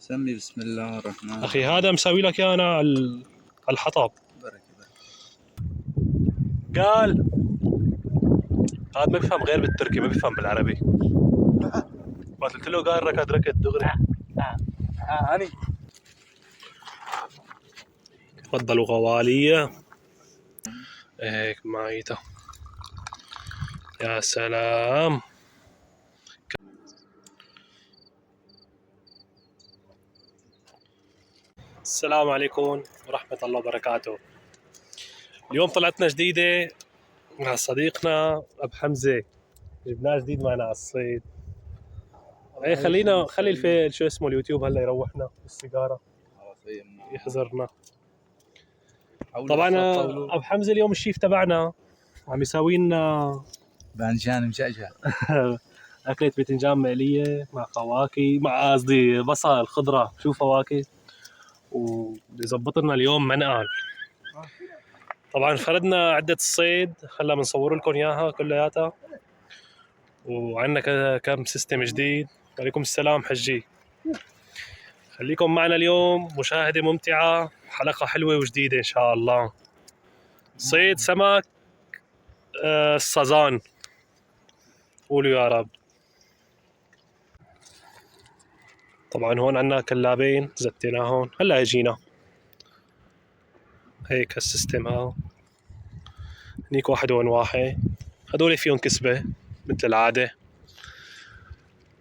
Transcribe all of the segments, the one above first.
سمي بسم الله الرحمن الرحيم. اخي هذا مسوي لك اياه انا على الحطب. بركة قال هذا ما بيفهم غير بالتركي، ما بيفهم بالعربي. قلت له قال ركض دغري. هاني تفضلوا غوالية هيك معيته. يا سلام. السلام عليكم ورحمة الله وبركاته. اليوم طلعتنا جديدة مع صديقنا أبو حمزة، جبناه جديد معنا على الصيد. ايه خلي الفيل شو اسمه اليوتيوب هلا يروحنا بالسيجارة يحذرنا. طبعا أبو حمزة اليوم الشيف تبعنا عم يساوي لنا بانجان مجعجع أكلة باذنجان مقلية مع فواكه، مع قصدي بصل خضرة، شو فواكه، وبيظبط لنا اليوم منقل. طبعا فردنا عدة الصيد، هلا بنصور لكم اياها كلياتها، وعندنا كم سيستم جديد. وعليكم السلام حجي. خليكم معنا اليوم، مشاهدة ممتعة، حلقة حلوة وجديدة ان شاء الله. صيد سمك الصزان، قولوا يا رب. طبعا هون عنا كلابين زتيناهم هلا اجينا هيك السيستم. ها هنيك واحد وين واحد، هدول فيهم كسبة مثل العادة.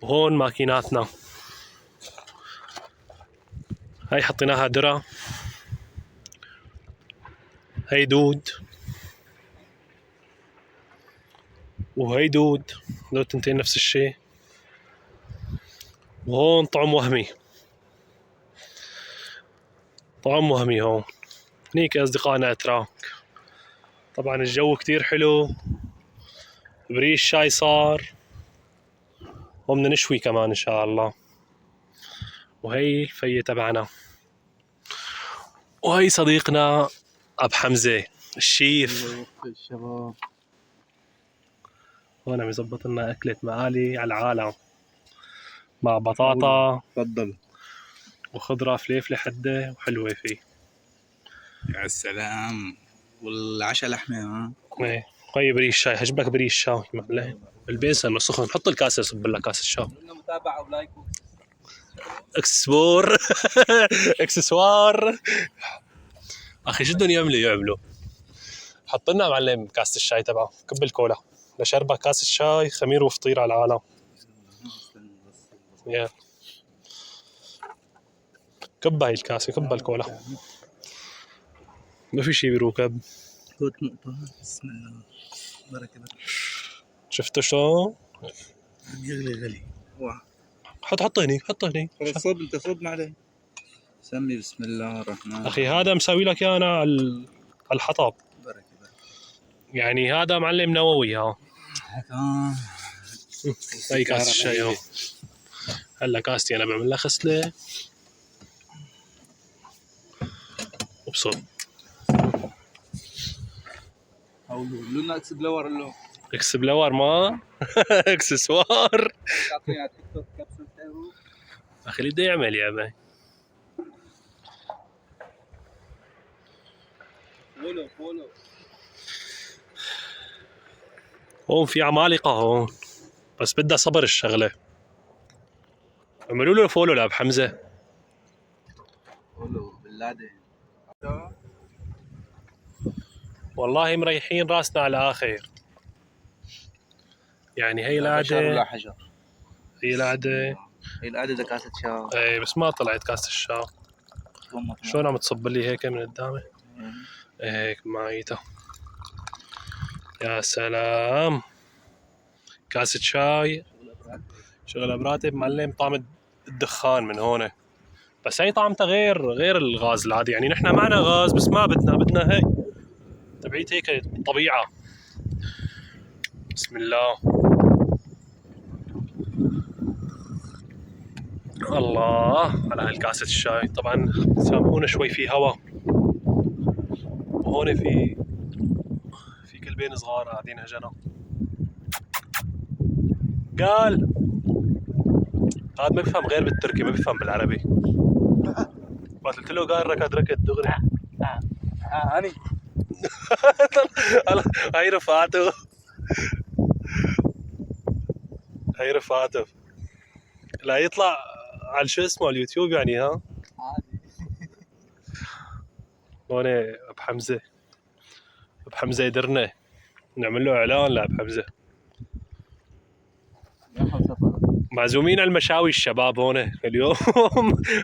وهون ماكيناتنا هاي حطيناها درة، هاي دود وهي دود، دول تنتين نفس الشيء. وهون طعم وهمي، طعم وهمي هون. هنيك أصدقائنا أتراك. طبعا الجو كتير حلو، بريش شاي صار، وبدنا نشوي كمان إن شاء الله. وهي الفية تبعنا، وهي صديقنا أب حمزة الشيف. الشباب هون عم يظبط لنا أكلة مقالي على العالم، مع بطاطا تفضل وخضرة فليفلة حدة وحلوة فيه. يا سلام. والعشاء لحمة. ها ايه هي بريش شاي، هجيبك بريش شاي معلش البيسن وسخن. حط الكاسة صب لك كاسة شاي. متابعة ولايك اكسسوار اكسسوار. اخي شو بدهم يعملوا. حط لنا معلم كاسة الشاي تبعه، كب الكولا لشربة كاسة شاي، خمير وفطير على العالم. يا كب هاي الكاسة، كب الكولا، ما في شي بيروكب. خذ نقطة. بسم الله بركة. شفتوا شو يغلي غلي. حط هني، حط هني. صب انت صب عليه. سمي بسم الله الرحمن الرحيم. اخي هذا مسوي لك اياه انا على الحطب. بركة يعني هذا معلم نووي. ها هيك هاي كاسة الشاي اهو. هلا كاستي انا بعمل لها غسله وبصب. لنا اكسبلور له اكسبلور ما اكسسوار. تعطيني على تيك توك كبسة تايرو. اخي اللي بده يعمل يا ابي. فولو هون في عمالقه هون، بس بدها صبر الشغله. اعملوا له فولو لأب حمزه. فولو بالله. والله مريحين راسنا على الاخر. يعني هي القعده، هي القعده، هي القعده ده كاسة شاي. ايه بس ما طلعت كاسه الشاي. شلون عم تصب لي هيك من قدامي هيك معيته. يا سلام. كاسة شاي شغلة براتب معلم. طعم الدخان من هون، بس هي طعمتها غير الغاز العادي. يعني نحن معنا غاز بس ما بدنا هي تبعيت هيك الطبيعة. بسم الله. الله على هالكاسة الشاي. طبعا سامحونا شوي في هوا، وهون في كلبين صغار قاعدين هجنا. قال هذا ما بيفهم غير بالتركي، ما بيفهم بالعربي. ما قلت له قال ركض دغري. هاني هاي رفعته. هاي رفعته. لا يطلع على شو اسمه اليوتيوب يعني. ها عادي. هون ابو حمزه. ابو حمزه يدرنا نعمل له اعلان لابو حمزه. معزومين على المشاوي الشباب هون اليوم.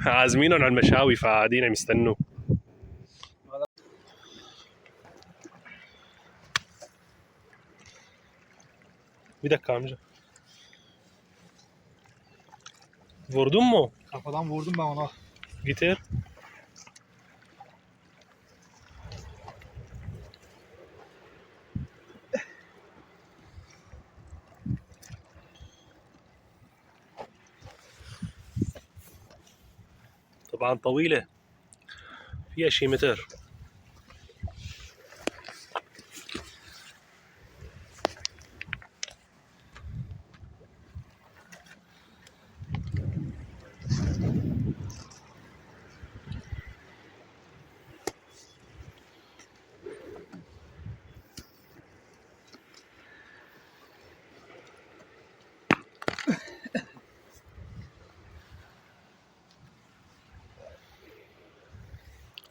عازمينهم على المشاوي فقاعدين عم يستنوا. بدك amca. Vurdun mu? Kafadan vurdum ben ona. Getir. طبعا طويلة فيها شي متر.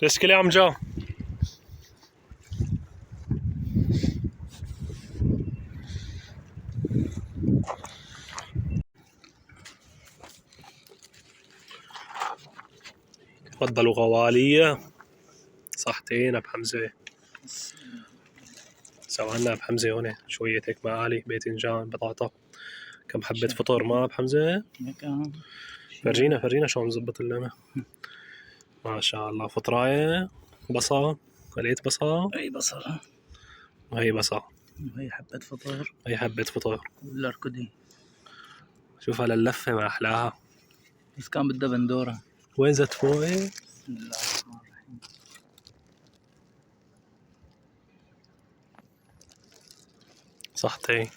تسكلي يا amca. تفضلوا غوالية. صحتين ابو حمزة. سوالنا ابو حمزة هون شوية هيك مقالي باذنجان بطاطا. كم حبة فطور ما ابو حمزة؟ فرجينا شو مزبط لنا. ما شاء الله فطراية. بصل. خليت بصل. اي بصل. وهي بصل. وهي حبة فطور. هي حبة فطور. ولا ركضي. شوف على اللفة ما أحلاها. بس كان بدها بندورة. وين زت فوقي؟ بسم الله الرحمن الرحيم. صحتي.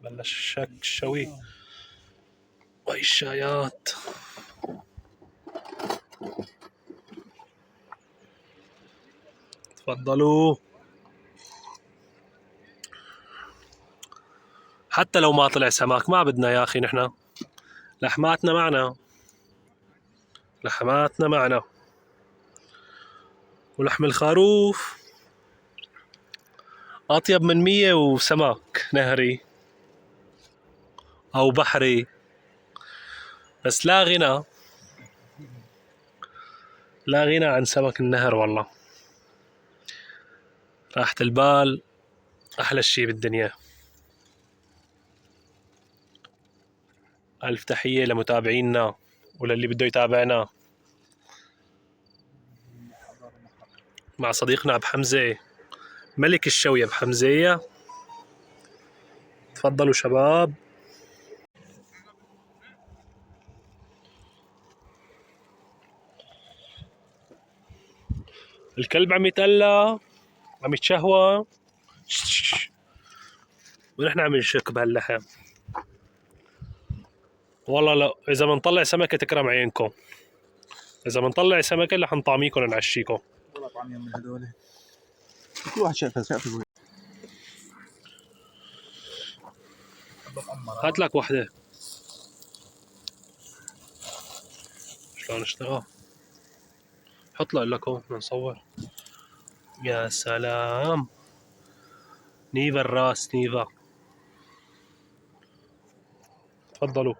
بلش الشوي. وهي الشايات. تفضلوا. حتى لو ما طلع سمك ما بدنا يا أخي نحن. لحماتنا معنا. لحماتنا معنا. ولحم الخروف أطيب من 100 وسمك نهري أو بحري. بس لا غنى. لا غنى عن سمك النهر والله. راحة البال أحلى شي بالدنيا. ألف تحية لمتابعينا وللي بده يتابعنا. مع صديقنا أبو حمزة ملك الشوي أبو حمزة. تفضلوا شباب. الكلب عم يتقلى عم يتشهوى ونحن عم نشك بهاللحم. والله لا إذا بنطلع سمكة تكرم عينكم. إذا بنطلع سمكة رح نطعميكم ونعشيكم. والله طعمية من هذول. في واحد شايفه. هات لك وحدة. شلون اشتغل. حط له لكم بدنا نصور. يا سلام. نيفا الراس نيفا. تفضلوا.